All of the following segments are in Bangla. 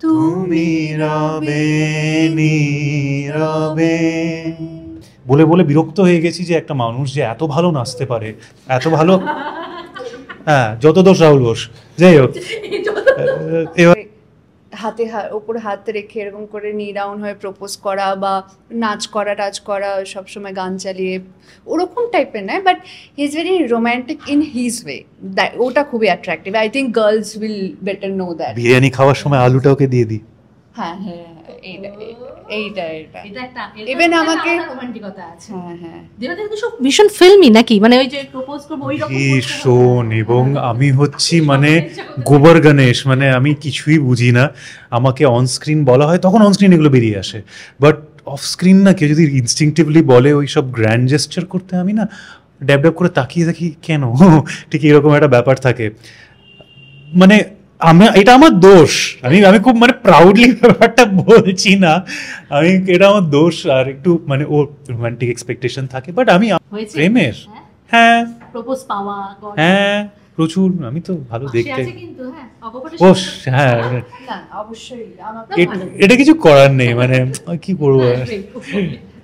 তুমি রবে নীরবে। বলে বলে বিরক্ত হয়ে গেছি যে একটা মানুষ যে এত ভালো নাচতে পারে, এত ভালো, হ্যাঁ যত দোষ রাহুল বোস, যাই হোক এবার হাতে ওপর হাত রেখে এরকম করে নি ডাউন হয়ে প্রপোজ করা বা নাচ করা টাচ করা, সবসময় গান চালিয়ে ওরকম টাইপের নয়, but he is very romantic in his way. ওটা খুবই attractive. I think girls will better know that. Biryani খাওয়ার সময় আলুটা ওকে দিয়ে দিই। হ্যাঁ হ্যাঁ, এইটা ইভেন আমাকে রোমান্টিকতা আছে। হ্যাঁ হ্যাঁ, যেটা কিন্তু সব ভীষণ ফিল্মি নাকি, মানে ওই যে প্রপোজ করব ওই রকম ভীষণ। এবং আমি হচ্ছি মানে গোবর গণেশ, মানে আমি কিছুই বুঝি না। আমাকে অন স্ক্রিন বলা হয় তখন অন স্ক্রিন এগুলো বেরিয়ে আসে, বাট অফ স্ক্রিন না কেউ যদি ইনস্টিংটিভলি বলে ওই সব গ্র্যান্ড জেস্টার করতে, আমি না ড্যাব ড্যাব করে তাকিয়ে দেখি কেন, ঠিক এরকম একটা ব্যাপার থাকে। মানে এটা আমার দোষ, আমি খুব মানে প্রাউডলি ব্যাপারটা বলছি না, এটা আমার দোষ। আর একটু মানে ও রোমান্টিক এক্সপেকটেশন থাকে, বাট আমি প্রেমের হ্যাঁ প্রপোজ পাওয়া, হ্যাঁ প্রচুর, আমি তো ভালো দেখতে আছে কিন্তু হ্যাঁ অবশ্যই ও হ্যাঁ, না অবশ্যই আমার এটা কিছু করার নেই, মানে কি করবো।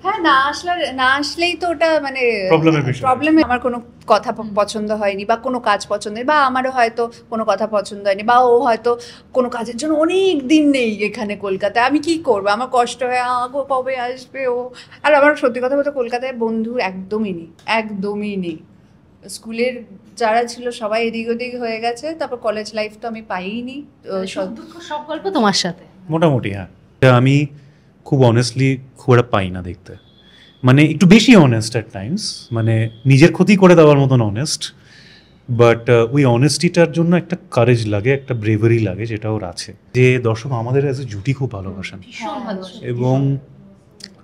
হ্যাঁ, না আসলেই তো ওটা মানে প্রবলেমের বিষয়। প্রবলেমে আমার কোনো কথা পছন্দ হয়নি বা কোনো কাজ পছন্দ হয়নি, বা আমারও হয়তো কোনো কথা পছন্দ হয়নি, বা ও হয়তো কোনো কাজের জন্য অনেক দিন নেই এখানে কলকাতায়, আমি কি করবো, আমার কষ্ট হয়, আগো কবে আসবে ও। আর আমার সত্যি কথা বলতে কলকাতায় বন্ধু একদমই নেই। স্কুলের যারা ছিল সবাই এদিক ওদিক হয়ে গেছে, তারপর কলেজ লাইফ তো আমি পাইনি। সব গল্প তোমার সাথে মোটামুটি হ্যাঁ। আমি খুব অনেস্টলি খুব একটা পাই না দেখতে, মানে একটু বেশি অনেস্ট অ্যাট টাইমস, মানে নিজের ক্ষতি করে দেওয়ার মতন অনেস্ট। বাট ওই অনেস্টিটার জন্য একটা কারেজ লাগে, একটা ব্রেভারি লাগে, যেটা ওর আছে। যে দর্শক আমাদের অ্যাজ এ জুটি খুব ভালোবাসেন, এবং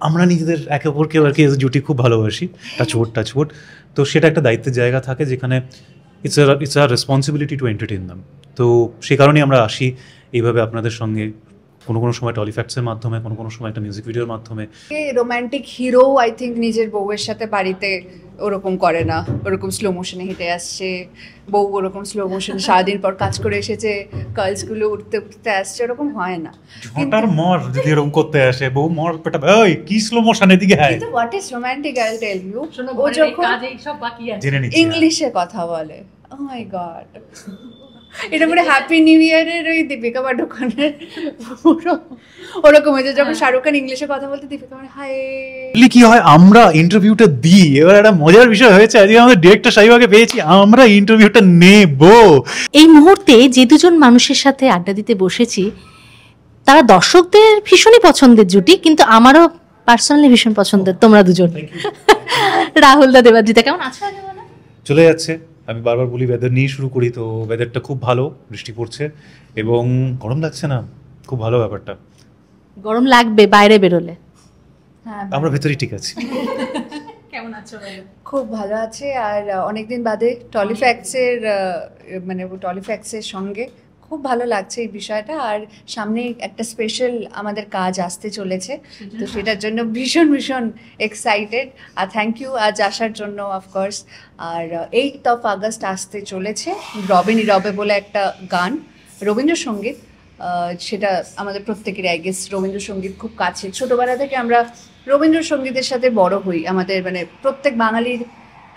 আমরা নিজেদের একে অপরকে আর কি অ্যাজ এ জুটি খুব ভালোবাসি, টাচওয়ার্ড। তো সেটা একটা দায়িত্বের জায়গা থাকে যেখানে it's a responsibility to entertain them. তো সে কারণেই আমরা আসি এইভাবে আপনাদের সঙ্গে, কোনো সময় টলিফ্যাক্টসের মাধ্যমে, কোনো সময় একটা মিউজিক ভিডিওর মাধ্যমে। রোম্যান্টিক হিরো আই থিঙ্ক নিজের বউয়ের সাথে বাড়িতে ওরকম করে না, ওরকম স্লো মোশনে হেঁটে আসছে, বউ ওরকম স্লো মোশন সারাদিন পর কাজ করে এসেছে, কার্লসগুলো উঠতে আসছে, ওরকম হয় না। ঝটার মর যদি এরকম করতে আসে, বউ মর পেটা ওই কি স্লো মোশন এদিকে, হ্যাঁ কিন্তু what is romantic I will tell you, ও ও যখন কাজে সব বাকি আছে জেনে নিচ্ছি ইংলিশে কথা বলে, ও মাই গড, এটা মানে হ্যাপি নিউ ইয়ারের ওই দীপিকা পাডুকোনের পুরো ওরকম হয়েছে, যখন শাহরুখ খান ইংলিশে কথা বলতে দীপিকা মানে হাই। কি হয়, আমরা ইন্টারভিউটা দিই, এবার একটা মজার বিষয় হয়েছে, আজকে আমাদের ডিরেক্টর শাহিবাকে পেয়েছি, আমরা ইন্টারভিউটা নেব। এই মুহূর্তে যে দুজন মানুষের সাথে আড্ডা দিতে বসেছি তারা দর্শকদের ভীষণই পছন্দের জুটি, কিন্তু আমারও পার্সোনালি ভীষণ পছন্দের তোমরা দুজন। রাহুল দা, দেবাদ্রিতা, কেমন আছো? চলে যাচ্ছে। আমি বারবার বলি ওয়েদার নিয়ে শুরু করি, তো ওয়েদারটা খুব ভালো, বৃষ্টি পড়ছে এবং গরম লাগছে না, খুব ভালো ব্যাপারটা। গরম লাগবে বাইরে বেরোলে। হ্যাঁ, আমরা ভেতরেই ঠিক আছি। কেমন আছো? খুব ভালো আছে। আর অনেকদিন বাদে টলিফ্যাক্সের সঙ্গে খুব ভালো লাগছে এই বিষয়টা। আর সামনে একটা স্পেশাল আমাদের কাজ আসতে চলেছে, তো সেটার জন্য ভীষণ এক্সাইটেড। আর থ্যাংক ইউ আজ আসার জন্য of course. R 8th of August আসতে চলেছে রবে নীরবে বলে একটা গান, রবীন্দ্রসঙ্গীত। সেটা আমাদের প্রত্যেকেরই আই গেস রবীন্দ্রসঙ্গীত খুব কাছে, ছোটোবেলা থেকে আমরা রবীন্দ্রসঙ্গীতের সাথে বড় হই, আমাদের মানে প্রত্যেক বাঙালির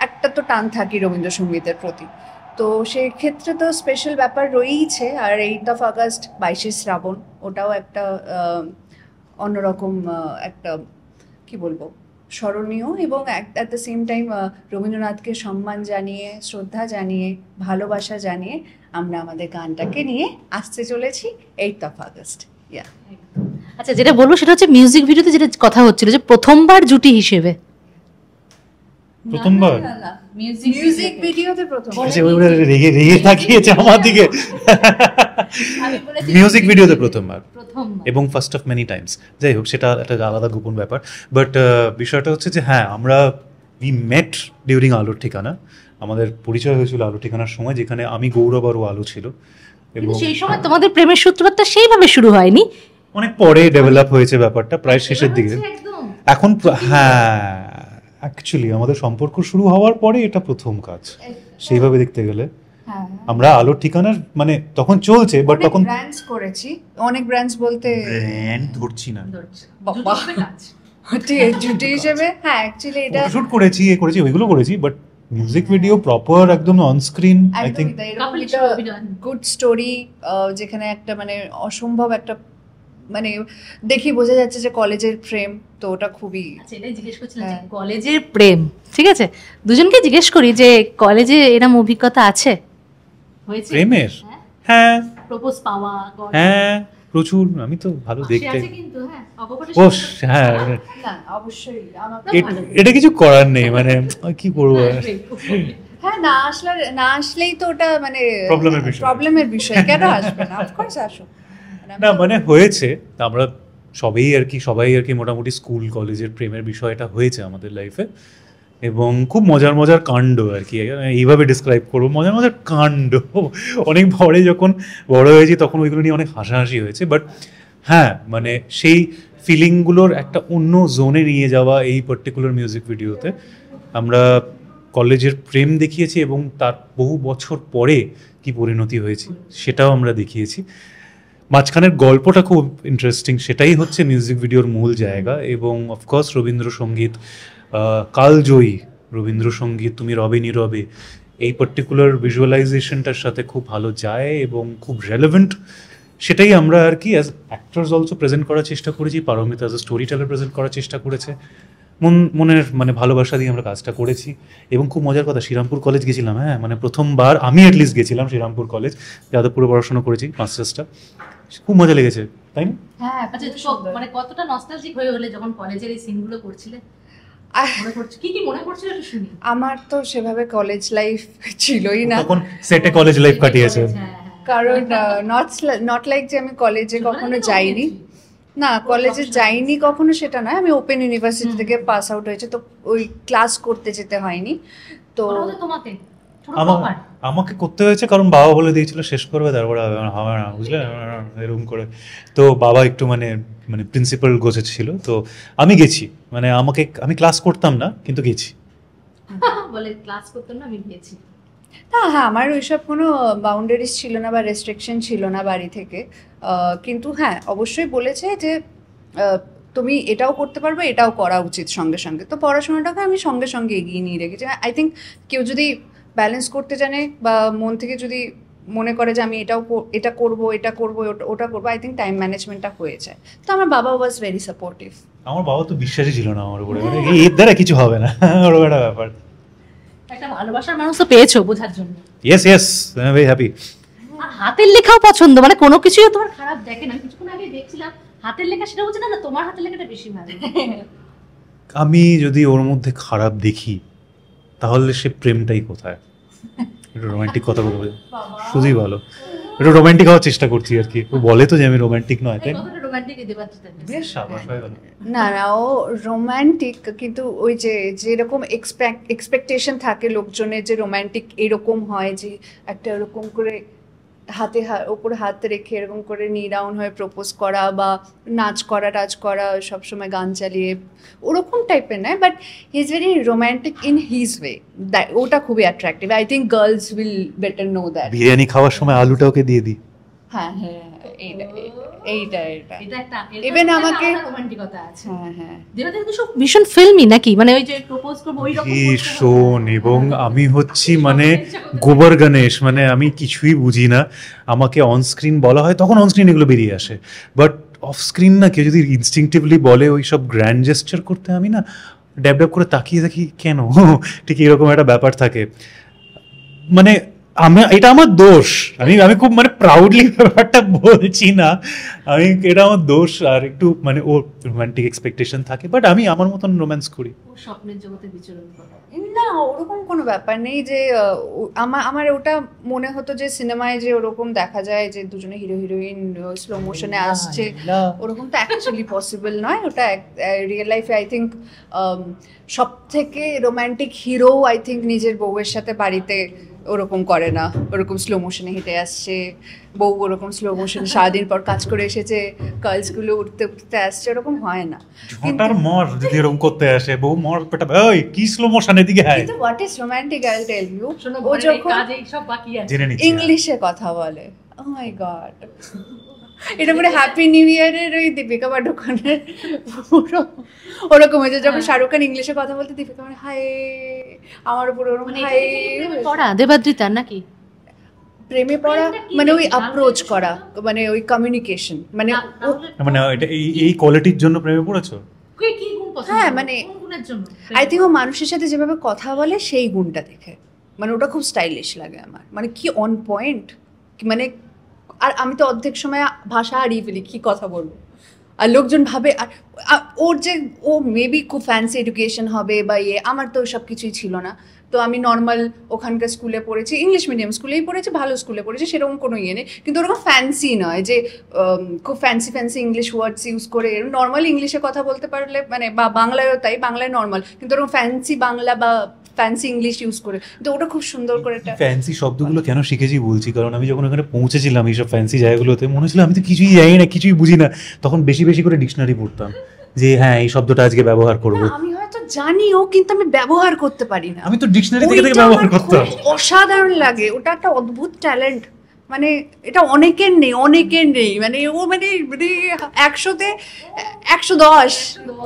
একটা তো টান থাকে রবীন্দ্রসঙ্গীতের প্রতি, তো সেক্ষেত্রে তো স্পেশাল ব্যাপার রয়েইছে। আর 8th of August 22শে শ্রাবণ, ওটাও একটা অন্যরকম একটা কি বলবো স্মরণীয়, এবং অ্যাট দ্য সেম টাইম রবীন্দ্রনাথকে সম্মান জানিয়ে, শ্রদ্ধা জানিয়ে, ভালোবাসা জানিয়ে আমরা আমাদের গানটাকে নিয়ে আসতে চলেছি 8th of August। আচ্ছা, যেটা বলবো সেটা হচ্ছে মিউজিক ভিডিওতে যেটা কথা হচ্ছিল যে প্রথমবার জুটি হিসেবে, প্রথমবার মিউজিক ভিডিওতে প্রথম, রেগে তাকিয়েছে আমার দিকে। মিউজিক ভিডিওতে প্রথমবার এবং ফার্স্ট অফ মেনি টাইমস। যাই হোক, সেটা একটা আলাদা গোপন ব্যাপার। বাট বিষয়টা হচ্ছে যে হ্যাঁ, আমরা উই মেট ডিউরিং আলোর ঠিকানা। আমাদের পরিচয় হয়েছিল আলো ঠিকানার সময়, যেখানে আমি গৌরব আর ও আলো ছিল। এবং সেই সময় তোমাদের প্রেমের সূত্রপাতটা সেইভাবে শুরু হয়নি, অনেক পরে ডেভেলপ হয়েছে ব্যাপারটা, প্রায় শেষের দিকে। এখন হ্যাঁ, অ্যাকচুয়ালি আমাদের সম্পর্ক শুরু হওয়ার পরে এটা প্রথম কাজ সেইভাবে দেখতে গেলে। হ্যাঁ আমরা আলোর ঠিকানার মানে তখন চলছে, বাট তখন ব্র্যান্ডস করেছি, অনেক ব্র্যান্ডস বলতে ব্র্যান্ড ধরছি না, বাবা জুটি হিসেবে হ্যাঁ অ্যাকচুয়ালি এটা শুট করেছি করেছি ওইগুলো করেছি, বাট মিউজিক ভিডিও প্রপার একদম on screen I think good story, যেখানে একটা মানে অসম্ভব একটা মানে দেখি বোঝা যাচ্ছে যে কলেজের প্রেম, তো ওটা খুবই সেটাই জিজ্ঞেস করছিলাম যে কলেজের প্রেম। ঠিক আছে, দুজনকে জিজ্ঞেস করি যে কলেজে এরকম অভিজ্ঞতা আছে হয়েছে প্রেমের? হ্যাঁ প্রপোজ পাওয়া, হ্যাঁ প্রচুর, আমি তো ভালো দেখতে আছে কিন্তু হ্যাঁ অকপটে ও হ্যাঁ না অবশ্যই আমার এটা কিছু করার নেই, মানে কি করবো হ্যাঁ না আসলেই তো ওটা মানে প্রবলেমের বিষয় কেন আসবে না, অফকোর্স আসো না মানে হয়েছে, আমরা সবাই আর কি মোটামুটি স্কুল কলেজের প্রেমের বিষয়টা হয়েছে আমাদের লাইফে, এবং খুব মজার কাণ্ড আর কি, এইভাবে ডিসক্রাইব করবো, মজার কাণ্ড। অনেক পরে যখন বড় হয়েছি তখন ওইগুলো নিয়ে অনেক হাসাহাসি হয়েছে, বাট হ্যাঁ মানে সেই ফিলিংগুলোর একটা অন্য জোনে নিয়ে যাওয়া এই পার্টিকুলার মিউজিক ভিডিওতে আমরা কলেজের প্রেম দেখিয়েছি, এবং তার বহু বছর পরে কি পরিণতি হয়েছে সেটাও আমরা দেখিয়েছি। মাঝখানের গল্পটা খুব ইন্টারেস্টিং, সেটাই হচ্ছে মিউজিক ভিডিওর মূল জায়গা, এবং অফকোর্স রবীন্দ্রসঙ্গীত, কালজয়ী রবীন্দ্রসঙ্গীত তুমি রবে নীরবে, এই পার্টিকুলার ভিজুয়ালাইজেশনটার সাথে খুব ভালো যায় এবং খুব রেলেভেন্ট। সেটাই আমরা আর কি অ্যাজ অ্যাক্টরস অলসো প্রেজেন্ট করার চেষ্টা করেছি, Paromita as a storyteller present করার চেষ্টা করেছে, মনের মানে ভালোবাসা দিয়ে আমরা কাজটা করেছি। এবং খুব মজার কথা, শ্রীরামপুর কলেজ গেছিলাম, হ্যাঁ মানে প্রথমবার আমি অ্যাটলিস্ট গেছিলাম শ্রীরামপুর কলেজ, যাদবপুরে পড়াশোনা করেছি মাস্টার্সটা, খুব মজা লেগেছে, তাই না? হ্যাঁ আচ্ছা মানে কতটা নস্টালজিক হয়ে হলে যখন কলেজের এই সিনগুলো করছিলে, মনে পড়ছে কি মনে পড়ছিল একটু শুনি। আমার তো সেভাবে কলেজ লাইফ ছিলই না, তখন সেটে কলেজ লাইফ কাটিয়েছে, কারণ নট লাইক যে আমি কলেজে কখনো যাইনি, না কলেজে যাইনি কখনো সেটা নয়, আমি ওপেন ইউনিভার্সিটি থেকে পাস আউট হয়েছে, তো ওই ক্লাস করতে যেতে হয়নি। তো আমাকে করতে হয়েছে কারণ বাবা বলে দিয়েছিল শেষ করবে, তারপরে হবে না বুঝলে এরকম করে, তো বাবা একটু মানে প্রিন্সিপাল গোছে ছিল, তো আমি গেছি, মানে আমি ক্লাস করতাম না কিন্তু গেছি, বলে ক্লাস করতাম না আমি গেছি। হ্যাঁ আমার ওইসব কোনো বাউন্ডারিজ ছিল না বা রেস্ট্রিকশন ছিল না বাড়ি থেকে, কিন্তু হ্যাঁ অবশ্যই বলেছে যে তুমি এটাও করতে পারবে, এটাও করা উচিত সঙ্গে সঙ্গে, তো পড়াশোনাটাকে আমি সঙ্গে সঙ্গে এগিয়ে নিয়ে রেখেছি। আই থিঙ্ক কেউ যদি ব্যালেন্স করতে জানে বা মন থেকে যদি মনে করে যে আমি এটা করব ওটা করবো, আই থিঙ্ক টাইম ম্যানেজমেন্টটা হয়ে যায়। তো আমার বাবা ওয়াজ ভেরি সাপোর্টিভ। আমার বাবা তো বিশ্বাসই ছিল না আমার উপরে, এর দ্বারা কিছু হবে না, ওরকম একটা ব্যাপার। একটা ভালোবাসার মানুষ তো পেয়েছো বোঝার জন্য। Yes I am very happy. আর হাতের লেখাও পছন্দ, মানে কোনো কিছুই তোমার খারাপ দেখে না। কিছুক্ষণ আগে দেখছিলাম হাতের লেখা, সেটা হচ্ছে না তোমার হাতের লেখাটা বেশি ভালো। আমি যদি ওর মধ্যে খারাপ দেখি তাহলে সে প্রেমটাই কোথায়? একটু রোমান্টিক কথা বলবো, শুধুই ভালো, একটু রোমান্টিক হওয়ার চেষ্টা করছি আর কি। ও বলে তো যে আমি রোমান্টিক নয়, তাই না না ও রোমান্টিক, কিন্তু ওই যে যেরকম এক্সপেকটেশন থাকে লোকজনের যে রোমান্টিক এরকম হয়, যে একটা এরকম করে হাতে ওপরে হাত রেখে এরকম করে নি ডাউন হয়ে প্রপোজ করা বা নাচ করা সবসময় গান চালিয়ে ওরকম টাইপের নয়, but he is very romantic in his way, ওটা খুবই attractive. I think girls will better know that. Biryani খাওয়ার সময় আলুটা ওকে দিয়ে দিই। হ্যাঁ এইটা ইভেন আমাকে ভীষণ ফিল্মি নাকি, মানে ওই যে প্রপোজ করব ওই রকম ভীষণ, এবং আমি হচ্ছি মানে গোবর গণেশ, মানে আমি কিছুই বুঝি না। আমাকে অন স্ক্রিন বলা হয় তখন অন স্ক্রিন এগুলো বেরিয়ে আসে, বাট অফ স্ক্রিন না কেউ যদি ইনস্টিংক্টিভলি বলে ওই সব গ্র্যান্ড জেস্টার করতে, আমি না ড্যাব করে তাকিয়ে থাকি, কেন? ঠিক এরকম একটা ব্যাপার থাকে, মানে এটা আমার দোষ। আমি খুব মানে প্রাউডলি ব্যাপারটা বলছি না, এটা আমার দোষ। আর একটু মানে ওর রোমান্টিক এক্সপেকটেশন থাকে, বাট আমি আমার মতন রোম্যান্স করি। স্বপ্নের জগতে বিচরণ করা না, ওরকম কোনো ব্যাপার নেই যে আমার ওটা মনে হতো যে সিনেমায় যে ওরকম দেখা যায় যে দুজনে হিরো হিরোইন স্লো মোশনে আসছে, ওরকম তো অ্যাকচুয়ালি পসিবল নয়। ওটা রিয়েল লাইফে আই থিঙ্ক সব থেকে রোম্যান্টিক হিরো আই থিঙ্ক নিজের বউয়ের সাথে বাড়িতে ওরকম করে না, ওরকম স্লো মোশনে হেঁটে আসছে, বউ ওরকম স্লো মোশনে সারাদিন পর কাজ করে এসেছে কার্লসগুলো উঠতে উঠতে আসছে, ওরকম হয় না। ঝটার মর যদি এরকম করতে আসে, বউ মর পেটা ওই কি স্লো মোশন এদিকে হাই, কিন্তু what is romantic I will tell you, ও ঘরের যখন কাজ এই সব বাকি আছে, জেনে নিচ্ছি ইংলিশে কথা বলে, ও মাই গড, এটা পুরো হ্যাপি নিউ ইয়ারের ওই দীপিকা পাডুকোনের পুরো ওরকম হয়েছে, যখন শাহরুখ খান ইংলিশে কথা বলতে দীপিকা মানে হাই, আমার উপর ওরকম মানে হাই, পড়া দেবাদ্রিতার নাকি প্রেমে পড়া মানে ওই অ্যাপ্রোচ করা, মানে ওই কমিউনিকেশন, মানে মানে এটা এই কোয়ালিটির জন্য প্রেমে পড়েছো? কি গুণ পছন্দ? হ্যাঁ, মানে কোন গুণের জন্য? আই থিঙ্ক ও মানুষের সাথে যেভাবে কথা বলে সেই গুণটা দেখে, মানে ওটা খুব স্টাইলিশ লাগে আমার, মানে কি অন পয়েন্ট, মানে আর আমি তো অর্ধেক সময় ভাষা হারিয়ে ফেলি, কি কথা বলবো, আর লোকজন ভাবে আর ওর যে ও মেবি খুব ফ্যান্সি এডুকেশন হবে বা আমার তো সব কিছুই ছিল না, তো আমি নর্মাল ওখানকার স্কুলে পড়েছি, ইংলিশ মিডিয়াম স্কুলেই পড়েছি, ভালো স্কুলে পড়েছি, সেরকম কোনো নেই, কিন্তু ওরকম ফ্যান্সি নয় যে খুব ফ্যান্সি ইংলিশ ওয়ার্ডস ইউজ করে, নর্মাল ইংলিশে কথা বলতে পারলে মানে, বা বাংলায়ও তাই, বাংলায় নর্মাল, কিন্তু ওরকম ফ্যান্সি বাংলা বা ফ্যান্সি ইংলিশ ইউজ করে, তো ওটা খুব সুন্দর করে একটা ফ্যান্সি শব্দগুলো কেন শিখেছি বলছি, কারণ আমি যখন ওখানে পৌঁছেছিলাম এইসব ফ্যান্সি জায়গাগুলোতে, মনে হচ্ছিল আমি তো কিছুই জানি না, কিছুই বুঝি না, তখন বেশি বেশি করে ডিকশনারি পড়তাম যে হ্যাঁ এই শব্দটা আজকে ব্যবহার করবো। আমি হয়তো জানিও কিন্তু আমি ব্যবহার করতে পারি না, আমি তো ডিকশনারি থেকে ওইটা ব্যবহার আমার করতাম। খুব অসাধারণ লাগে, ওটা একটা অদ্ভুত ট্যালেন্ট, মানে এটা অনেকের নেই, মানে ও মানে 100-তে 110,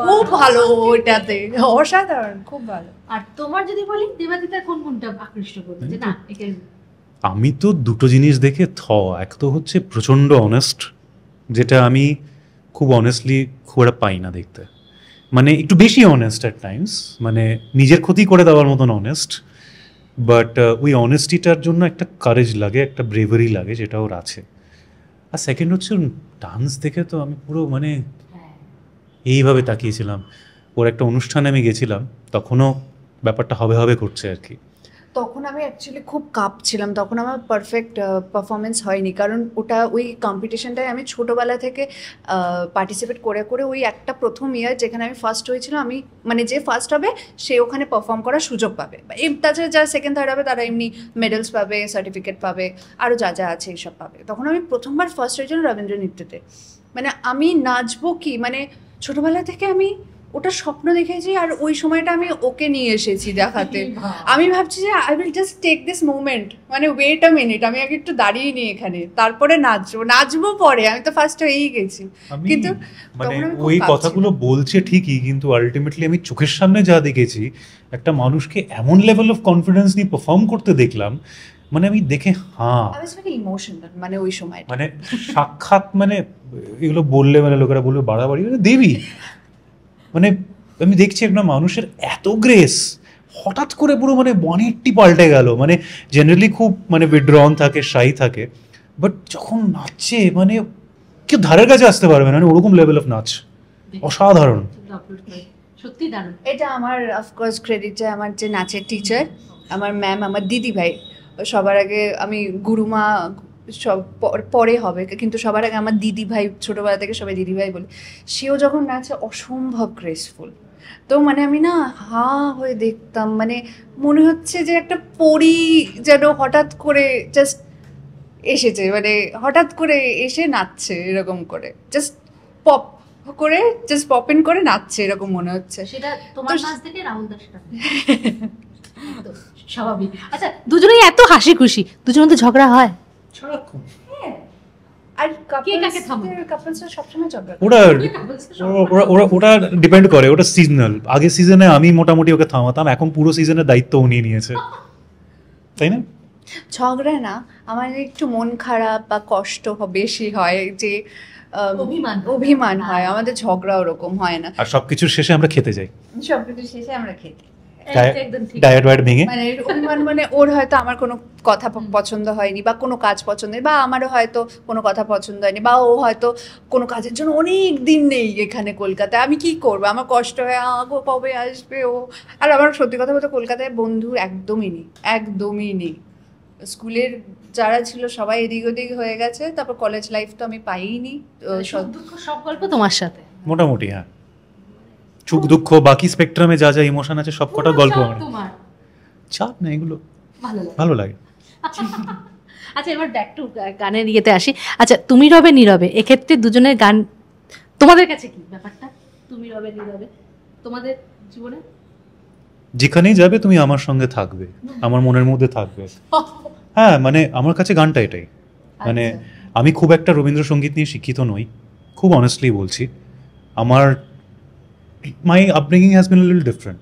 খুব ভালো ওইটাতে, অসাধারণ, খুব ভালো। আর তোমার যদি বলি দেবাদ্রিতার কোন গুণটা আকৃষ্ট করবে যে না একে? আমি তো দুটো জিনিস দেখে এক তো হচ্ছে প্রচণ্ড অনেস্ট, যেটা আমি খুব অনেস্টলি খুব একটা পাই না দেখতে, মানে একটু বেশি অনেস্ট অ্যাট টাইমস, মানে নিজের ক্ষতি করে দেওয়ার মতন অনেস্ট, বাট ওই অনেস্টিটার জন্য একটা কারেজ লাগে, একটা ব্রেভারি লাগে, যেটা ওর আছে। আর সেকেন্ড হচ্ছে ডান্স দেখে তো আমি পুরো মানে এইভাবে তাকিয়েছিলাম, ওর একটা অনুষ্ঠানে আমি গেছিলাম, তখনও ব্যাপারটা হবে করছে আর কি। তখন আমি অ্যাকচুয়ালি খুব কাঁপছিলাম, তখন আমার পারফেক্ট পারফরমেন্স হয়নি, কারণ ওটা ওই কম্পিটিশনটায় আমি ছোটোবেলা থেকে পার্টিসিপেট করে ওই একটা প্রথম ইয়ার যেখানে আমি ফার্স্ট হয়েছিলাম, আমি মানে যে ফার্স্ট হবে সে ওখানে পারফর্ম করার সুযোগ পাবে, তাছাড়া যারা সেকেন্ড থার্ড হবে তারা এমনি মেডেলস পাবে, সার্টিফিকেট পাবে, আরও যা আছে এইসব পাবে। তখন আমি প্রথমবার ফার্স্ট হয়েছিলাম রবীন্দ্র নৃত্যতে, মানে আমি নাচবো কি, মানে ছোটোবেলা থেকে আমি ওটা স্বপ্ন দেখেছি, আর ওই সময়টা আমি ওকে নিয়ে এসেছি দেখাতে, আমি ভাবছি যে I will just take this moment, মানে ওয়েট আ মিনিট, আমি আগে একটু দাঁড়িয়ে নিই এখানে, তারপরে নাচবো পরে, আমি তো ফার্স্ট হয়েই গেছি। কিন্তু মানে ওই কথাগুলো বলছে ঠিকই, কিন্তু আলটিমেটলি আমি চোখের সামনে যা দেখেছি, একটা মানুষকে এমন লেভেল অফ কনফিডেন্স নিয়ে পারফর্ম করতে দেখলাম, মানে আমি দেখে ইমোশনাল, মানে ওই সময় মানে সাক্ষাৎ, মানে এগুলো বললে মানে লোকেরা বলবে বাড়াবাড়ি, মানে দেবী, মানে আমি দেখছি একটা মানুষের এত গ্রেস, হঠাৎ করে পুরো মানে 180 পাল্টে গেল, মানে জেনারেলি খুব মানে উইথড্রন থাকে, শাই থাকে, বাট যখন নাচছে মানে কেউ ধারের কাছে আসতে পারবে না, মানে ওরকম লেভেল অফ নাচ, অসাধারণ, সত্যি দারুণ। এটা আমার অফকোর্স ক্রেডিট যায় আমার যে নাচের টিচার, আমার ম্যাম, আমার দিদি ভাই, সবার আগে আমি গুরুমা সব পরে হবে, কিন্তু সবার আগে আমার দিদি ভাই, ছোটোবেলা থেকে সবাই দিদি ভাই বলে, সেও যখন নাচে অসম্ভব গ্রেসফুল, তো মানে আমি না হা হয়ে দেখতাম, মানে মনে হচ্ছে যে একটা পরী যেন হঠাৎ করে জাস্ট এসেছে, মানে হঠাৎ করে এসে নাচছে এরকম করে, জাস্ট পপ করে, জাস্ট পপ ইন করে নাচছে এরকম মনে হচ্ছে। সেটা তোমার কাছ থেকে রাহুল দাসটা স্বাভাবিক। আচ্ছা, দুজনেই এত হাসি খুশি, দুজনের মধ্যে ঝগড়া হয়? আর কাপলসরা সবসময় ঝগড়া ওটা ডিপেন্ড করে, ওটা সিজনাল। আগের সিজনে আমি মোটামুটি ওকে থামাতাম, এখন পুরো সিজনের দায়িত্ব উনি নিয়েছে, তাই না? ঝগড়া না, আমার একটু মন খারাপ বা কষ্ট বেশি হয়, যে অভিমান হয়, আমাদের ঝগড়া ওরকম হয় না। আর সবকিছুর শেষে আমরা খেতে যাই, সবকিছু শেষে আমরা খেতে ডায়েট ভেঙে, মানে অভিমান মানে ওর হয়তো আমার কোনো কথা পছন্দ হয়নি বা কোনো কাজ পছন্দ, বা আমারও হয়তো কোনো কথা পছন্দ হয়নি, বা ও হয়তো কোনো কাজের জন্য অনেক দিন নেই এখানে কলকাতায়, আমি কি করবো, আমার কষ্ট হয়, আগো কবে আসবে ও। আর আমার সত্যি কথা বলতে কলকাতায় বন্ধু একদমই নেই, স্কুলের যারা ছিল সবাই এদিক ওদিক হয়ে গেছে, তারপর কলেজ লাইফ তো আমি পাইনি, সব গল্প তোমার সাথে মোটামুটি। হ্যাঁ, সুখ দুঃখ বাকি স্পেকট্রামে যা ইমোশন আছে সব কটা গল্প আমার, চাপ না, এগুলো ভালো লাগে। আচ্ছা, এবার ব্যাক টু গানের ইয়েতে আসি। আচ্ছা, তুমি রবে নীরবে, এক্ষেত্রে দুজনের গান তোমাদের কাছে কি ব্যাপারটা? তুমি রবে নীরবে তোমাদের জীবনে যেখানেই যাবে তুমি আমার সঙ্গে থাকবে, আমার মনের মধ্যে থাকবে। হ্যাঁ, মানে আমার কাছে গানটা এটাই। মানে আমি খুব একটা রবীন্দ্রসঙ্গীত নিয়ে শিক্ষিত নই, খুব অনেস্টলি বলছি। আমার my upbringing has been little different.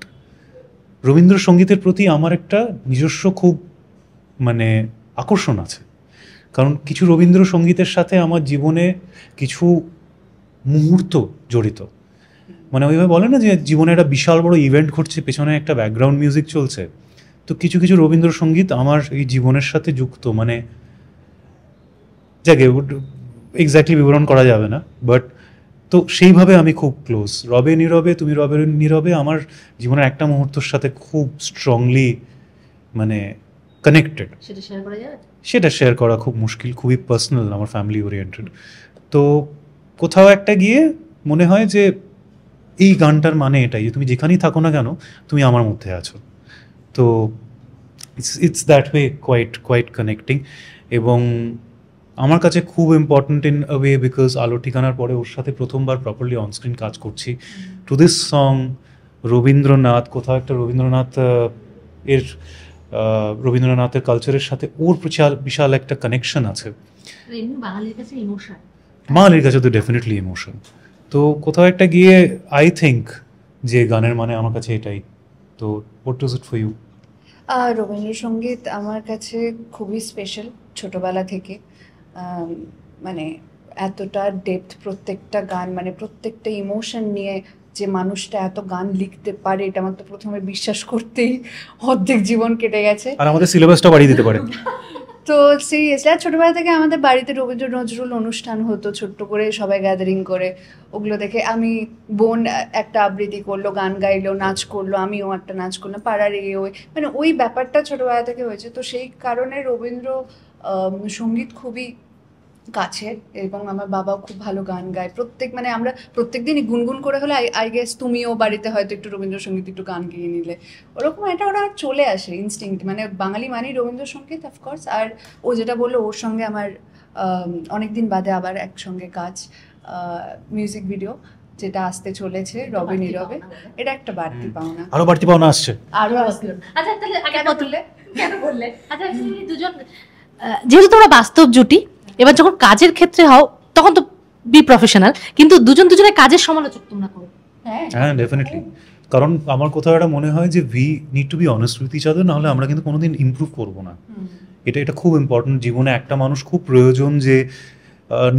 রবীন্দ্রসঙ্গীতের প্রতি আমার একটা নিজস্ব খুব মানে আকর্ষণ আছে, কারণ কিছু রবীন্দ্রসঙ্গীতের সাথে আমার জীবনে কিছু মুহূর্ত জড়িত। মানে ওইভাবে বলে না যে জীবনে একটা বিশাল বড় ইভেন্ট ঘটছে, পেছনে একটা ব্যাকগ্রাউন্ড মিউজিক চলছে, তো কিছু কিছু রবীন্দ্রসঙ্গীত আমার এই জীবনের সাথে যুক্ত। মানে যাকে এক্স্যাক্টলি বিবরণ করা যাবে না, বাট তো সেইভাবে আমি খুব ক্লোজ। রবে নীরবে, তুমি রবে নীরবে আমার জীবনের একটা মুহূর্তের সাথে খুব স্ট্রংলি মানে কানেক্টেড। সেটা শেয়ার করা যাবে? সেটা শেয়ার করা খুব মুশকিল, খুবই পার্সোনাল, আমার ফ্যামিলি ওরিয়েন্টেড। তো কোথাও একটা গিয়ে মনে হয় যে এই গানটার মানে এটাই, যে তুমি যেখানেই থাকো না কেন তুমি আমার মধ্যে আছো। তো it's that way quite connecting. এবং আমার কাছে খুব important in a way, because আলো ঠিকানার পরে ওর সাথে প্রথমবার প্রপারলি অনস্ক্রিন কাজ করছি। টু দিস সং রবীন্দ্রনাথ, কোথাও একটা রবীন্দ্রনাথের কালচারের সাথে ওর বিশাল একটা কানেকশন আছে। বাঙালির কাছে ইমোশন, বাঙালির কাছে তো ডেফিনেটলি ইমোশন। তো কোথাও একটা গিয়ে আই থিঙ্ক যে গানের মানে আমার কাছে এটাই। তো what does it for you? Rabindrasangeet আমার কাছে খুবই স্পেশাল ছোটবেলা থেকে। মানে এতটা ডেপথ প্রত্যেকটা গান, মানে প্রত্যেকটা ইমোশন নিয়ে যে মানুষটা এত গান লিখতে পারে, এটা আমার তো প্রথমে বিশ্বাস করতেই অর্ধেক জীবন কেটে গেছে। আর আমাদের সিলেবাসটা বাড়িয়ে দিতে পারে। তো সিরিয়াসলি আর ছোটবেলা থেকে আমাদের বাড়িতে রবীন্দ্র নজরুল অনুষ্ঠান হতো ছোট্ট করে, সবাই গ্যাদারিং করে, ওগুলো দেখে আমি বোন একটা আবৃত্তি করলো, গান গাইলো, নাচ করলো, আমিও একটা নাচ করলাম, পাড়ার ওই মানে ওই ব্যাপারটা ছোটবেলা থেকে হয়েছে। তো সেই কারণে রবীন্দ্র সঙ্গীত খুবই কাছের, এবং আমার বাবাও খুব ভালো গান গায়। মানে আমরা প্রত্যেক দিনই গুনগুন করে হলে আই গেস তুমিও বাড়িতে হয়তো একটু রবীন্দ্রসঙ্গীত একটু গান গিয়ে নিলে, ওরকম এটা ওরা চলে আসে ইনস্টিংক্ট। মানে বাঙালি মানেই রবীন্দ্রসঙ্গীত অফকোর্স। আর ও যেটা বললো, ওর সঙ্গে আমার অনেকদিন বাদে আবার একসঙ্গে কাজ, মিউজিক ভিডিও যেটা আসতে চলেছে রবে নীরবে, এটা একটা বাড়তি পাওনা। আরো বাড়তি পাওনা আসছে, আরো আসবে। আচ্ছা, তাহলে কেন বললে? আচ্ছা, দুজন যেহেতু তোমরা বাস্তব জুটি, এবার যখন কাজের ক্ষেত্রে হও তখন তো বি প্রফেশনাল, কিন্তু দুজনের কাজের সমালোচক তোমরা করো। হ্যাঁ ডেফিনেটলি। কারণ আমার কোথাও এটা মনে হয় যে we need to be honest with each other, নাহলে আমরা কিন্তু কোনোদিন ইমপ্রুভ করবো না। এটা খুব ইম্পর্টেন্ট। জীবনে একটা মানুষ খুব প্রয়োজন যে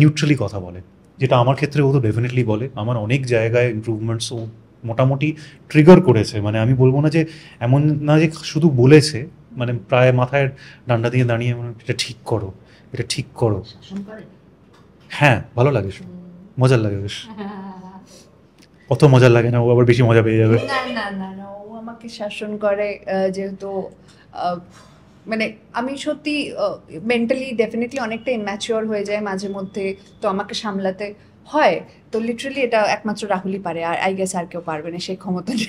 নিউট্রালি কথা বলে, যেটা আমার ক্ষেত্রে ও তো ডেফিনেটলি বলে। আমার অনেক জায়গায় ইমপ্রুভমেন্টস ও মোটামুটি ট্রিগার করেছে। মানে আমি বলবো না যে এমন না যে শুধু বলেছে, মানে প্রায় মাথায় ডান্ডা দিয়ে দাঁড়িয়ে এটা ঠিক করো, এটা ঠিক করো। হ্যাঁ, ভালো লাগে, মজার লাগে বেশ। অত মজার লাগে না, ও আবার বেশি মজা পেয়ে যাবে। না না না না, ও আমাকে শাসন করে, যেহেতু মানে আমি সত্যি মেন্টালি ডেফিনেটলি অনেকটা ইম্যাচিওর হয়ে যায় মাঝে মধ্যে, তো আমাকে সামলাতে হয়। তো লিটারালি এটা একমাত্র রাহুলই পারে, আর আই গেস আর কেউ পারবে না সেই ক্ষমতা নেই।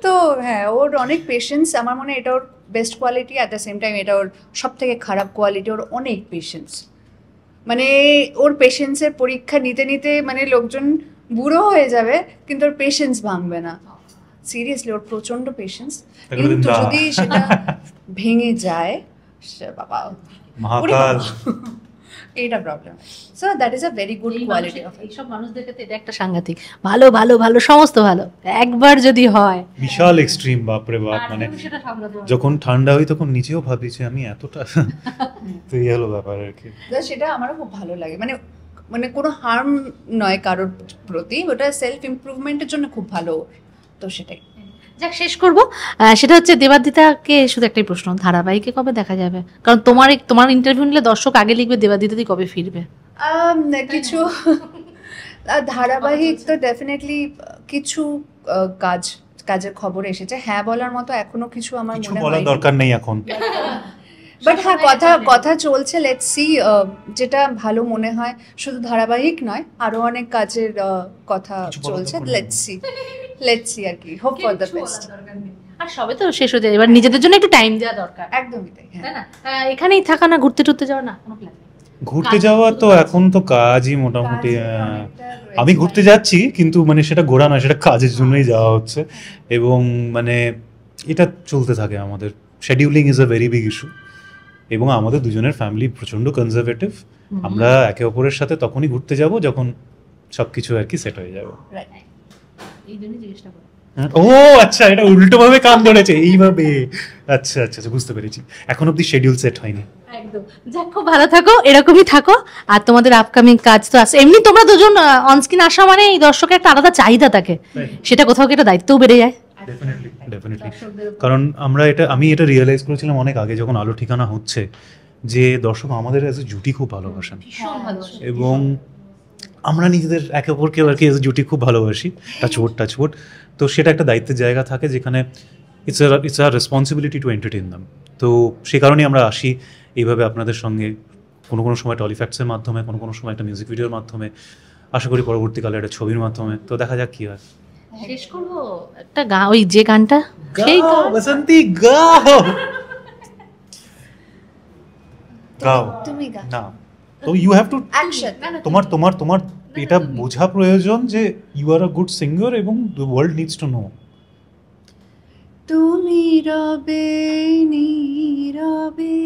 তো হ্যাঁ, ওর অনেক পেশেন্স, আমার মনে হয় এটা ওর best quality. At the same time এটা ওর সব থেকে খারাপ কোয়ালিটি, ওর অনেক পেশেন্স। মানে ওর পেশেন্সের পরীক্ষা নিতে নিতে মানে লোকজন বুড়ো হয়ে যাবে, কিন্তু ওর পেশেন্স ভাঙবে না। সিরিয়াসলি ওর প্রচন্ড পেশেন্স, কিন্তু যদি সেটা ভেঙে যায় বাবা, মহাকাল, এইটা problem. So that is a very good quality of এইসব মানুষদের ক্ষেত্রে এটা একটা সাংঘাতিক ভালো ভালো ভালো সমস্ত ভালো একবার যদি হয় বিশাল এক্সট্রিম, বাপরে বাপ। মানে যখন ঠান্ডা হয় তখন নিজেও ভাবি যে আমি এতটা, তো এই হলো ব্যাপার আর কি। সেটা আমারও খুব ভালো লাগে। মানে মানে কোনো হার্ম নয় কারোর প্রতি, ওটা সেলফ ইমপ্রুভমেন্টের জন্য খুব ভালো। তো সেটাই। যাক, শেষ করবো, সেটা হচ্ছে দেবাদিতাকে শুধু একটাই প্রশ্ন, ধারাবাহিকে কবে দেখা যাবে? কারণ তোমার ইন্টারভিউ নিলে দর্শক আগে লিখবে দেবাদিতাদি কবে ফিরবে। কিছু ধারাবাহিক তো ডেফিনেটলি কিছু কাজের খবর এসেছে। হ্যাঁ বলার মতো এখনো কিছু আমার মনে হয় দরকার নেই এখন, বাট হ্যাঁ কথা চলছে। লেটস সি, যেটা ভালো মনে হয়। শুধু ধারাবাহিক নয়, আরো অনেক কাজের কথা চলছে। লেটস সি আর কি, হোপ ফর দ্য বেস্ট। আর সবে তো শেষ হয়ে যায়, এবার নিজেদের জন্য একটু টাইম দেওয়া দরকার। একদমই তাই, হ্যাঁ। তাই না? এখানেই থাকা না, ঘুরতে টুরতে যাওয়া না কোনো প্ল্যান? ঘুরতে যাওয়া তো এখন তো কাজই মোটামুটি, কাজে অনেকটা রয়েছে। আমি ঘুরতে যাচ্ছি কিন্তু মানে সেটা ঘোরা না, সেটা কাজের জন্যই যাওয়া হচ্ছে, এবং মানে এটা চলতে থাকে আমাদের। Scheduling is a very big issue, এবং আমাদের দুজনের ফ্যামিলি প্রচণ্ড কনজারভেটিভ। আমরা একে অপরের সাথে তখনই ঘুরতে যাব যখন সবকিছু আর কি সেট হয়ে যাবে। Right. এই জন্যই জিজ্ঞেসটা করি। ও আচ্ছা, এটা উল্টো ভাবে কান ধরেছে এইভাবে। আচ্ছা আচ্ছা আচ্ছা, বুঝতে পেরেছি। এখন অব্দি শিডিউল সেট হয়নি। একদম। যাক, খুব ভালো থাকো, এরকমই থাকো। আর তোমাদের আপকামিং কাজ তো আছে, এমনি তোমরা দুজন অনস্ক্রিন আসা মানে এই দর্শকের একটা আলাদা চাহিদা থাকে, সেটা কোথাও কি একটা দায়িত্বও বেড়ে যায়। ডেফিনেটলি, কারণ আমি এটা রিয়েলাইজ করেছিলাম অনেক আগে যখন আলো ঠিকানা হচ্ছে, যে দর্শক আমাদের অ্যাজ এ জুটি খুব ভালোবাসেন, ভীষণ ভালোবাসি। এবং আমরা নিজেদের একে অপরকে আর কি এজ এ জুটি খুব ভালোবাসি, টাচওয়ার্ড। তো সেটা একটা দায়িত্বের জায়গা থাকে যেখানে it's a responsibility to entertain them. তো সেই কারণেই আমরা আসি এইভাবে আপনাদের সঙ্গে, কোনো সময় টলিফ্যাক্টসের মাধ্যমে, কোনো সময় একটা মিউজিক ভিডিওর মাধ্যমে, আশা করি পরবর্তীকালে একটা ছবির মাধ্যমে। তো দেখা যাক কি হয়। শেষ করবো একটা গান, ওই যে গানটা, সেই গাও বসন্তী গাও, গাও। তুমি গাও। না, তো ইউ হ্যাভ টু, অ্যাকশন। তোমার এটা বোঝা প্রয়োজন যে you are a good singer এবং the world needs to know. তুমি রবে নীরবে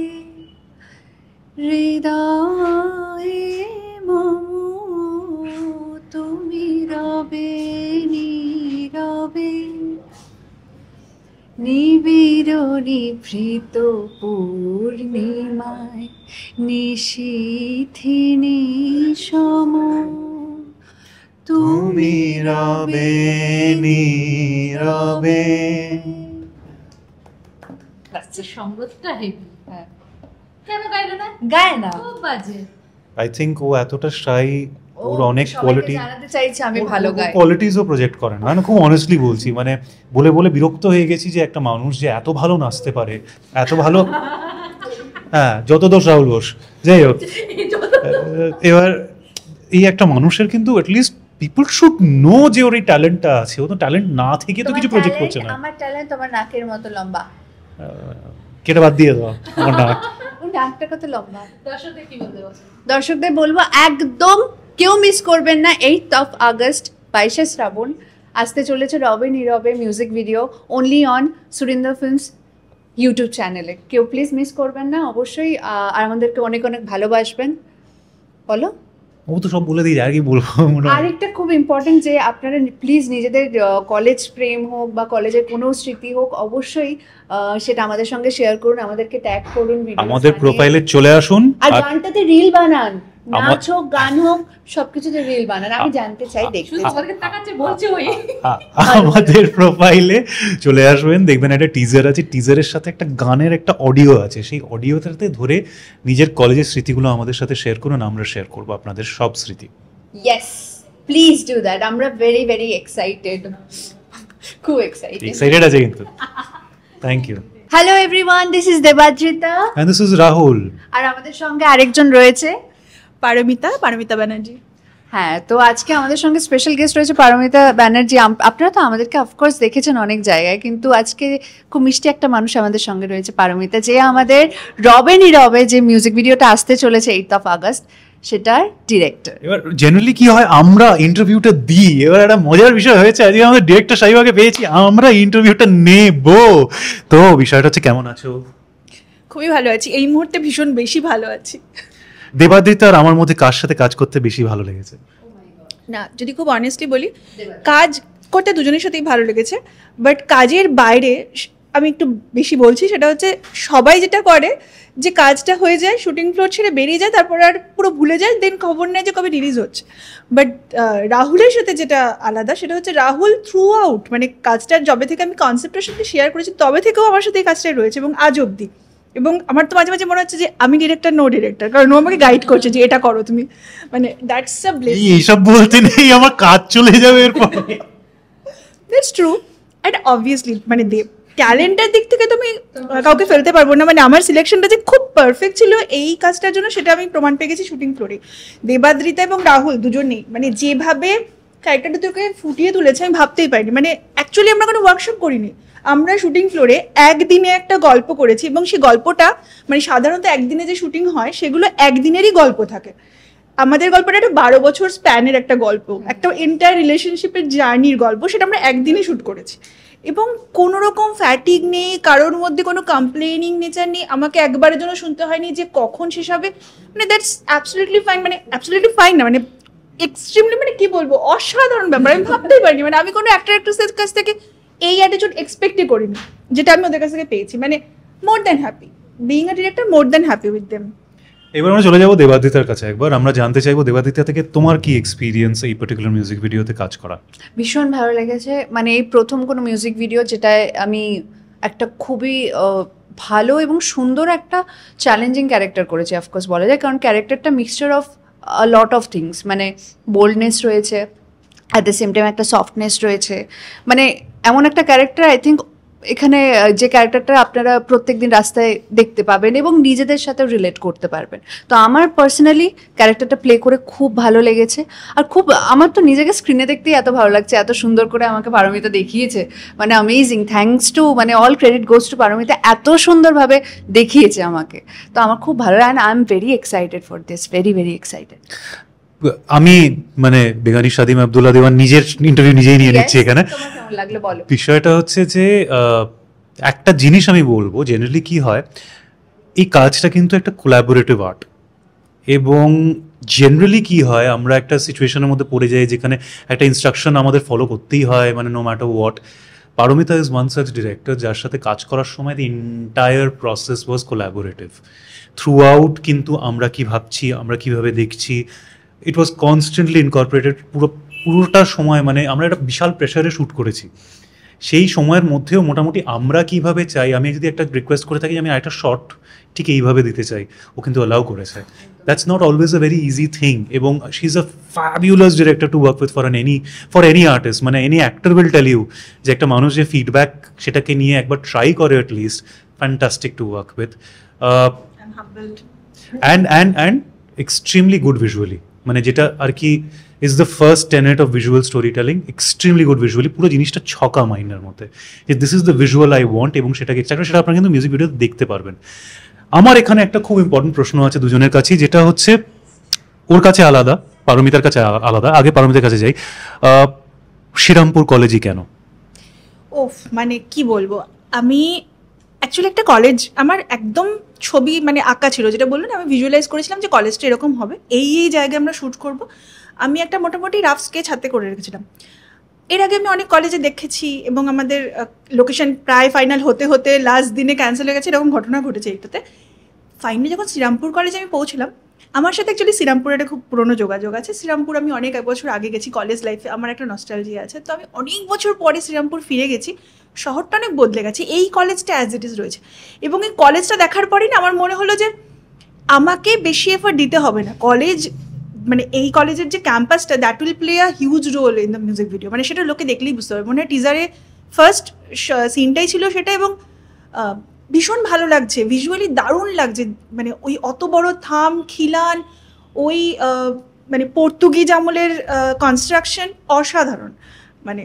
হৃদয়ে মম, তুমি রবে নীরবে নিবিড় নিভৃত পূর্ণিমায় নিশীথিনী সম, তুমি রবে নীরবে। সঙ্গতটা হেভি। হ্যাঁ। কেন গাইলো না? গায় না। খুব বাজে। আই থিঙ্ক ও এতটা শাই, ওর অনেক সবাইকে কোয়ালিটি, জানাতে চাইছে আমি ভালো গাই। কোয়ালিটিসও প্রজেক্ট করেন। মানে খুব অনেস্টলি বলছি, মানে বলে বিরক্ত হয়ে গেছি যে একটা মানুষ যে এত ভালো নাচতে পারে, এত ভালো, হ্যাঁ যত দোষ রাহুল বোস, যাই হোক। এবার এই একটা মানুষের কিন্তু অ্যাটলিস্ট পিপল শুড নো যে ওর এই ট্যালেন্টটা আছে। ও তো ট্যালেন্ট না থেকে তো কিছু প্রজেক্ট করছে না। আমার ট্যালেন্ট তোমার নাকের মতো লম্বা। কেটে বাদ দিয়ে দাও আমার নাক। ওই নাকটা কত লম্বা। দর্শকদের কি বলতে বলছো? দর্শকদের বলবো একদম কেউ মিস করবেন না 8th of August 22শে শ্রাবণ আসতে চলেছে রবে নীরবে music video, only on Surinder films YouTube চ্যানেলে। কেউ প্লিজ মিস করবেন না অবশ্যই। আর আমাদেরকে অনেক অনেক ভালোবাসবেন। বলো। ও তো সব বলে দিই, আর কি বলবো। আরেকটা খুব ইম্পর্টেন্ট যে আপনারা প্লিজ নিজেদের কলেজ প্রেম হোক বা কলেজের কোনো স্মৃতি হোক, অবশ্যই সেটা আমাদের সঙ্গে শেয়ার করুন, আমাদেরকে ট্যাগ করুন, আমাদের প্রোফাইলে চলে আসুন, আর গানটাতে রিল বানান, নাচ হোক গান হোক সবকিছুতে রিল বানান। আমি জানতে চাই, দেখতে চাই। আমাদের প্রোফাইলে চলে আসবেন, দেখবেন একটা টিজার আছে, টিজারের সাথে একটা গানের একটা অডিও আছে। সেই অডিওটাতে ধরে নিজের কলেজের স্মৃতিগুলো আমাদের সাথে শেয়ার করুন, আমরা শেয়ার করবো আপনাদের সব স্মৃতি। Yes, please do that. আমরা ভেরি ভেরি এক্সাইটেড, খুব এক্সাইটেড আছে কিন্তু। Thank you. Hello everyone, this is Debadrita and this is Rahul. আর আমাদের সঙ্গে আরেকজন রয়েছে পারমিতা ব্যানার্জি। হ্যাঁ, তো আজকে আমাদের সঙ্গে স্পেশাল গেস্ট রয়েছে পারমিতা ব্যানার্জি। আপনারা তো আমাদেরকে অফকোর্স দেখেছেন অনেক জায়গায়, কিন্তু আজকে খুব মিষ্টি একটা মানুষ আমাদের সঙ্গে রয়েছে, পারমিতা, যে আমাদের রবে নীরবে যে মিউজিক ভিডিওটা আসতে চলেছে 8th of August সেটার ডিরেক্টর। এবার জেনারেলি কি হয়, আমরা ইন্টারভিউটা দিই, এবার একটা মজার বিষয় হয়েছে, আজকে আমাদের ডিরেক্টর শাহিবাকে পেয়েছি, আমরা ইন্টারভিউটা নেব। তো বিষয়টা হচ্ছে, কেমন আছো? খুবই ভালো আছি, এই মুহূর্তে ভীষণ বেশি ভালো আছি। দেবাদ্রিতা আর আমার মধ্যে কার সাথে কাজ করতে বেশি ভালো লেগেছে? না, যদি খুব অনেস্টলি বলি, কাজ করতে দুজনের সাথেই ভালো লেগেছে, বাট কাজের বাইরে আমি একটু বেশি বলছি, সেটা হচ্ছে সবাই যেটা করে যে কাজটা হয়ে যায়, শুটিং ফ্লোর ছেড়ে বেরিয়ে যায়, তারপর আর পুরো ভুলে যায়, দেন খবর নেয় যে কবে রিলিজ হচ্ছে। বাট রাহুলের সাথে যেটা আলাদা সেটা হচ্ছে রাহুল থ্রু আউট, মানে কাজটার যবে থেকে আমি কনসেপ্টের সাথে শেয়ার করেছি তবে থেকেও আমার সাথে এই কাজটাই রয়েছে এবং আজ অবধি। এবং আমার তো মাঝে মাঝে মনে হচ্ছে যে আমি ডিরেক্টর, নো ডিরেক্টর, কারণ ও আমাকে গাইড করছে যে এটা করো তুমি, মানে দ্যাটস আ ব্লেসিং। এইসব বলতে নেই, আমার কাজ চলে যাবে এরপরে। That's true. অ্যান্ড অবভিয়াসলি মানে ট্যালেন্টের দিক থেকে তো আমি কাউকে ফেলতে পারবো না, মানে আমার সিলেকশনটা যে খুব পারফেক্ট ছিল এই কাজটার জন্য সেটা আমি প্রমাণ পেয়ে গেছি শুটিং ফ্লোরে। দেবাদ্রিতা এবং রাহুল দুজনেই মানে যেভাবে ক্যারেক্টারটা তোকে ফুটিয়ে তুলেছে আমি ভাবতেই পারিনি। মানে অ্যাকচুয়ালি আমরা কোনো ওয়ার্কশপ করিনি, আমরা শুটিং ফ্লোরে একদিনে একটা গল্প করেছি এবং সেই গল্পটা মানে সাধারণত একদিনে যে শুটিং হয় সেগুলো একদিনেরই গল্প থাকে। আমাদের গল্পটা একটা 12 বছর স্প্যানের একটা গল্প, একটা এন্টায়ার রিলেশনশিপের জার্নির গল্প, সেটা আমরা একদিনে শ্যুট করেছি এবং কোনো রকম ফ্যাটিক নেই, কারোর মধ্যে কোনো কমপ্লেনিং নেচার নেই, আমাকে একবারের জন্য শুনতে হয়নি যে কখন শেষ হবে, মানে দ্যাটস অ্যাবসলিউটলি ফাইন, মানে অ্যাবসলিউটলি ফাইন না, মানে এক্সট্রিমলি, মানে কি বলবো, অসাধারণ ব্যাপার। আমি ভাবতেই পারিনি, মানে আমি কোনো অ্যাক্টর অ্যাক্ট্রেসের কাছ থেকে এই অ্যাটিটিউড এক্সপেক্টই করিনি যেটা আমি ওদের কাছ থেকে পেয়েছি, মানে more than happy, being a director, more than happy with them. এবার আমরা চলে যাবো দেবাদিতার কাছে। একবার আমরা জানতে চাইবো দেবাদিতা থেকে তোমার কি এক্সপিরিয়েন্স এই পার্টিকুলার মিউজিক ভিডিওতে কাজ করা? ভীষণ ভালো লেগেছে, মানে এই প্রথম কোনো মিউজিক ভিডিও যেটায় আমি একটা খুবই ভালো এবং সুন্দর একটা চ্যালেঞ্জিং ক্যারেক্টার করেছি, অফকোর্স বলা যায়, কারণ ক্যারেক্টারটা mixture of a lot of things, মানে বোল্ডনেস রয়েছে, অ্যাট দ্য সেম টাইম একটা সফটনেস রয়েছে, মানে এমন একটা ক্যারেক্টার আই থিঙ্ক এখানে যে ক্যারেক্টারটা আপনারা প্রত্যেকদিন রাস্তায় দেখতে পাবেন এবং নিজেদের সাথেও রিলেট করতে পারবেন। তো আমার পার্সোনালি ক্যারেক্টারটা প্লে করে খুব ভালো লেগেছে, আর খুব আমার তো নিজেকে স্ক্রিনে দেখতেই এত ভালো লাগছে, এত সুন্দর করে আমাকে পারমিতা দেখিয়েছে, মানে অ্যামেজিং, থ্যাঙ্কস টু, মানে all credit goes to Paromita, এত সুন্দরভাবে দেখিয়েছে আমাকে। তো আমার খুব ভালো, and I am very excited for this, very very excited. আমি মানে বেগানি শাদিম আব্দুল্লাহ দেওয়ান নিজের ইন্টারভিউ নিজেই নিয়ে নিচ্ছি এখানে। বিষয়টা হচ্ছে যে একটা জিনিস আমি বলবো, জেনারেলি কি হয়, এই কাজটা কিন্তু একটা কোলাবোরেটিভ আর্ট, এবং জেনারেলি কি হয়, আমরা একটা সিচুয়েশনের মধ্যে পড়ে যাই যেখানে একটা ইনস্ট্রাকশন আমাদের ফলো করতেই হয়, মানে no matter what. Paromita is one such director যার সাথে কাজ করার সময় the entire process was collaborative throughout. কিন্তু আমরা কি ভাবছি, আমরা কিভাবে দেখছি, ইট ওয়াজ কনস্ট্যান্টলি ইনকর্পোরেটেড পুরোটা সময়। মানে আমরা একটা বিশাল প্রেশারে শ্যুট করেছি, সেই সময়ের মধ্যেও মোটামুটি আমরা কিভাবে চাই, আমি যদি একটা রিকোয়েস্ট করে থাকি আমি একটা শর্ট ঠিক এইভাবে দিতে চাই, ও কিন্তু অ্যালাউ করেছে। That's not always a very easy thing, এবং she is a fabulous director to work with for any artist. মানে any actor will tell you যে একটা মানুষ যে ফিডব্যাক সেটাকে নিয়ে একবার ট্রাই করে at least, fantastic two work with, and extremely good visually, মানে যেটা আর কি is the first Tenet of visual story telling, extremely good visually, পুরো জিনিসটা ছকা মাইন্ডের মধ্যে যে this is the visual I want, এবং সেটাকে সেটা আপনারা কিন্তু মিউজিক ভিডিওতে দেখতে পারবেন। আমার এখানে একটা খুব ইম্পর্টেন্ট প্রশ্ন আছে দুজনের কাছেই, যেটা হচ্ছে ওর কাছে আলাদা, পারমিতার কাছে আলাদা। আগে পারমিতার কাছে যাই, শ্রীরামপুর কলেজই কেন? ওফ, মানে কি বলবো, আমি অ্যাকচুয়ালি একটা কলেজ আমার একদম ছবি মানে আঁকা ছিল, যেটা বললেন আমি ভিজুয়ালাইজ করেছিলাম যে কলেজটা এরকম হবে, এই জায়গায় আমরা শ্যুট করব। আমি একটা মোটামুটি রাফ স্কেচ হাতে করে রেখেছিলাম। এর আগে আমি অনেক কলেজে দেখেছি এবং আমাদের লোকেশন প্রায় ফাইনাল হতে হতে লাস্ট দিনে ক্যান্সেল হয়ে গেছে, এরকম ঘটনা ঘটেছে এইটাতে। ফাইনালি যখন শ্রীরামপুর কলেজে আমি পৌঁছলাম, আমার সাথে অ্যাকচুয়ালি শ্রীরামপুরের একটা খুব পুরনো যোগাযোগ আছে। শ্রীরামপুর আমি অনেক বছর আগে গেছি কলেজ লাইফে, আমার একটা নস্টালজিয়া আছে। তো আমি অনেক বছর পরে শ্রীরামপুর ফিরে গেছি, শহরটা অনেক বদলে গেছে, এই কলেজটা অ্যাজ ইট ইজ রয়েছে। এবং এই কলেজটা দেখার পরেই না আমার মনে হলো যে আমাকে বেশি এফোর্ট দিতে হবে না, কলেজ মানে এই কলেজের যে ক্যাম্পাসটা, that will play a huge role in the music video. মানে সেটা লোকে দেখলেই বুঝতে পারবে, মানে টিজারে ফার্স্ট সিনটাই ছিল সেটা, এবং ভীষণ ভালো লাগছে, ভিজুয়ালি দারুণ লাগছে। মানে ওই অত বড় থাম খিলান, ওই মানে পর্তুগিজ আমলের কনস্ট্রাকশন অসাধারণ। মানে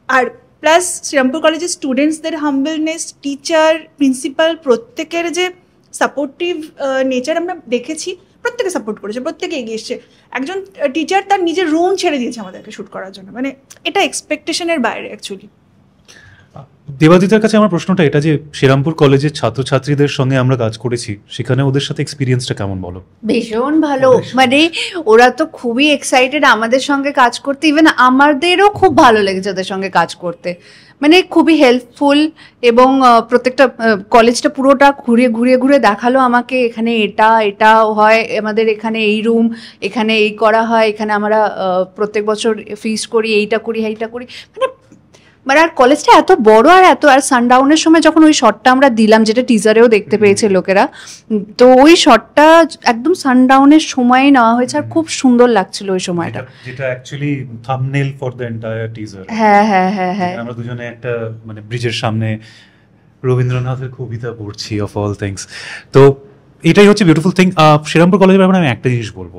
আর প্লাস শ্রীরামপুর কলেজের স্টুডেন্টসদের হাম্বলনেস, টিচার, প্রিন্সিপাল, প্রত্যেকের যে সাপোর্টিভ নেচার আমরা দেখেছি, প্রত্যেকে সাপোর্ট করেছে, প্রত্যেকে এগিয়ে এসছে। একজন টিচার তার নিজের রুম ছেড়ে দিয়েছে আমাদেরকে শ্যুট করার জন্য, মানে এটা এক্সপেকটেশনের বাইরে অ্যাকচুয়ালি। দেবাদিতার কাছে আমার প্রশ্নটা এটা যে শ্রীরামপুর কলেজের ছাত্রছাত্রীদের সঙ্গে আমরা কাজ করেছি, সেখানে ওদের সাথে এক্সপিরিয়েন্সটা কেমন বলো? ভীষণ ভালো, মানে ওরা তো খুবই এক্সাইটেড আমাদের সঙ্গে কাজ করতে, ইভেন আমাদেরও খুব ভালো লেগেছে ওদের সঙ্গে কাজ করতে, মানে খুবই হেল্পফুল। এবং প্রত্যেকটা কলেজটা পুরোটা ঘুরে দেখালো আমাকে, এখানে এটা হয়, আমাদের এখানে এই রুম, এখানে এই করা হয়, এখানে আমরা প্রত্যেক বছর ফিস্ট করি, এইটা করি মানে আর কলেজটা এত বড়, আর সানডাউনের সময় যখন ওই শটটা আমরা দিলাম, যেটা টিজারেও দেখতে পেয়েছে লোকেরা, তো ওই শটটা একদম সানডাউনের সময় নেওয়া হয়েছে, আর খুব সুন্দর লাগছিল ওই সময়টা, যেটা actually thumbnail for the entire teaser. হ্যাঁ, আমরা দুজনে একটা মানে ব্রিজের সামনে রবীন্দ্রনাথের কবিতা পড়ছি অফ অল থিংস। তো এটাই হচ্ছে বিউটিফুল থিং। শ্রীরামপুর কলেজের ব্যাপারে আমি একটা জিনিস বলবো,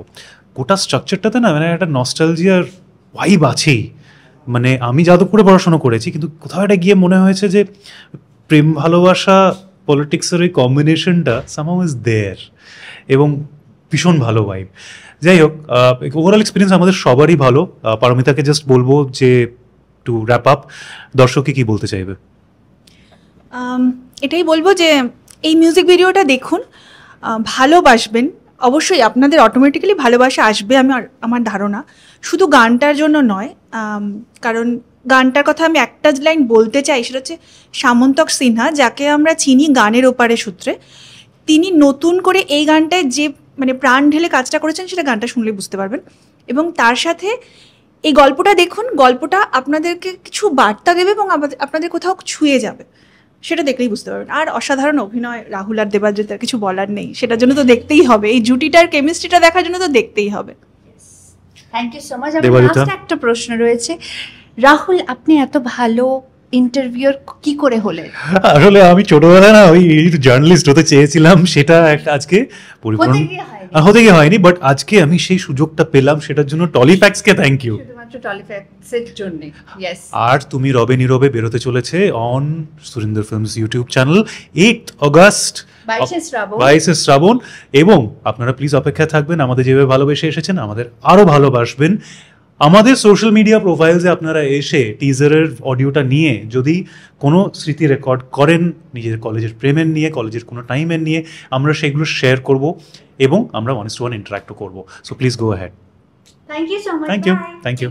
গোটা স্ট্রাকচারটাতে না মানে একটা নস্টালজিয়ার ভাইব আছেই, মানে আমি যাদবপুরে পড়াশোনা করেছি, কিন্তু কোথাও একটা গিয়ে মনে হয়েছে যে প্রেম ভালোবাসা পলিটিক্সের ওই কম্বিনেশনটা সামহাউ ইজ দেয়ার, এবং ভীষণ ভালো ভাইব। যাই হোক, ওভারঅল এক্সপিরিয়েন্স আমাদের সবারই ভালো। পারমিতাকে জাস্ট বলবো যে টু র্যাপ আপ, দর্শককে কি বলতে চাইবে? এটাই বলবো যে এই মিউজিক ভিডিওটা দেখুন, ভালোবাসবেন, অবশ্যই আপনাদের অটোমেটিক্যালি ভালোবাসা আসবে আমার ধারণা, শুধু গানটার জন্য নয়। কারণ গানটার কথা আমি একটা লাইন বলতে চাই, সেটা হচ্ছে সামন্তক সিনহা, যাকে আমরা চিনি গানের ওপারে সূত্রে। তিনি নতুন করে এই গানটায় যে মানে প্রাণ ঢেলে কাজটা করেছেন, সেটা গানটা শুনলে বুঝতে পারবেন। এবং তার সাথে এই গল্পটা দেখুন, গল্পটা আপনাদেরকে কিছু বার্তা দেবে এবং আপনাদের কোথাও ছুঁয়ে যাবে, সেটা দেখলেই বুঝতে পারবেন। আর অসাধারণ অভিনয় রাহুল আর দেবাজ্যোতির, কিছু বলার নেই, সেটার জন্য তো দেখতেই হবে, এই জুটিটার কেমিস্ট্রিটা দেখার জন্য তো দেখতেই হবে। Thank you so much. আমার লাস্ট একটা প্রশ্ন রয়েছে, রাহুল আপনি এত ভালো ইন্টারভিউর কি করে হলেন? আসলে আমি ছোটবেলায় না ওই জার্নালিস্ট হতে চেয়েছিলাম, সেটা একটা আজকে পরিপূর্ণ হতে গিয়ে হয়নি, বাট আজকে আমি সেই সুযোগটা পেলাম, সেটার জন্য টলিফ্যাক্সকে থ্যাংক ইউ। শুধুমাত্র টলিফ্যাক্সের জন্য। ইয়েস। আর তুমি রবে নীরবে বেরোতে চলেছে on Surinder films YouTube channel 8 August, 22 শ্রাবণ। এবং আপনারা প্লিজ অপেক্ষায় থাকবেন, আমাদের যেভাবে ভালোবেসে এসেছেন আমাদের আরও ভালোবাসবেন। আমাদের সোশ্যাল মিডিয়া প্রোফাইলসে আপনারা এসে টিজারের অডিওটা নিয়ে যদি কোনো স্মৃতি রেকর্ড করেন নিজের কলেজের প্রেমের নিয়ে, কলেজের কোনো টাইমের নিয়ে, আমরা সেগুলো শেয়ার করব এবং আমরা 1:1 ইন্টারাক্টও করবো। So please go ahead. Thank you so much. Thank you.